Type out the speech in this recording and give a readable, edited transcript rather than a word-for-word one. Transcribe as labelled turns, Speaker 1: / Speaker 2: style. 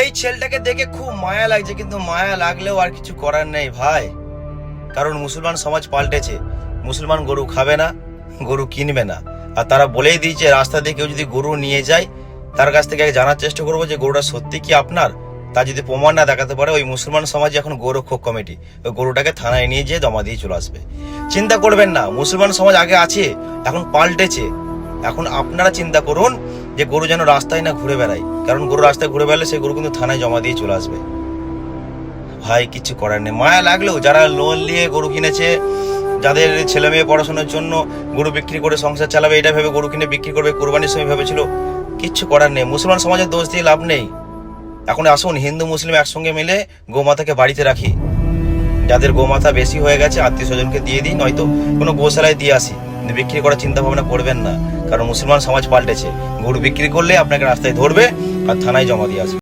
Speaker 1: এই ছেলেটাকে দেখে খুব মায়া লাগছে, কিন্তু মায়া লাগলেও আর কিছু করার নেই ভাই, কারণ মুসলমান সমাজ পাল্টেছে। মুসলমান গরু খাবে না, গরু কিনবে না, আর তারা বলেই দিয়েছে রাস্তা দিয়ে কেউ যদি গরু নিয়ে যায় তার কাছ থেকে জানার চেষ্টা করবো যে গরুটা সত্যি কি আপনার। তা যদি প্রমাণ না দেখাতে পারে ওই মুসলমান সমাজে এখন গোরক্ষক কমিটি ওই গরুটাকে থানায় নিয়ে যেয়ে জমা দিয়ে চলে আসবে। চিন্তা করবেন না, মুসলমান সমাজ আগে আছে, এখন পাল্টেছে। এখন আপনারা চিন্তা করুন যে গরু যেন রাস্তায় না ঘুরে বেড়ায়, কারণ গরু রাস্তায় ঘুরে বেড়ালে সেই গরু কিন্তু থানায় জমা দিয়ে চলে আসবে। ভাই কিছু করার নেই, মায়া লাগলেও যারা লোন নিয়ে গরু কিনেছে, যাদের ছেলে মেয়ে পড়াশোনার জন্য গরু বিক্রি করে সংসার চালাবে এটা ভেবে গরু কিনে বিক্রি করবে, কোরবানির সময় ভেবেছিল, কিচ্ছু করার নেই। মুসলমান সমাজের দোষ দিয়ে লাভ নেই। এখন আসুন হিন্দু মুসলিম একসঙ্গে মিলে গোমাতাকে বাড়িতে রাখি, যাদের গোমাতা বেশি হয়ে গেছে আত্মীয় স্বজনকে দিয়ে দিই, নয়তো কোনো গোশালায় দিয়ে আসি। বিক্রি করার চিন্তা ভাবনা করবেন না, কারণ মুসলমান সমাজ পাল্টেছে। গরু বিক্রি করলে আপনাকে রাস্তায় ধরবে আর থানায় জমা দিয়ে আসবে।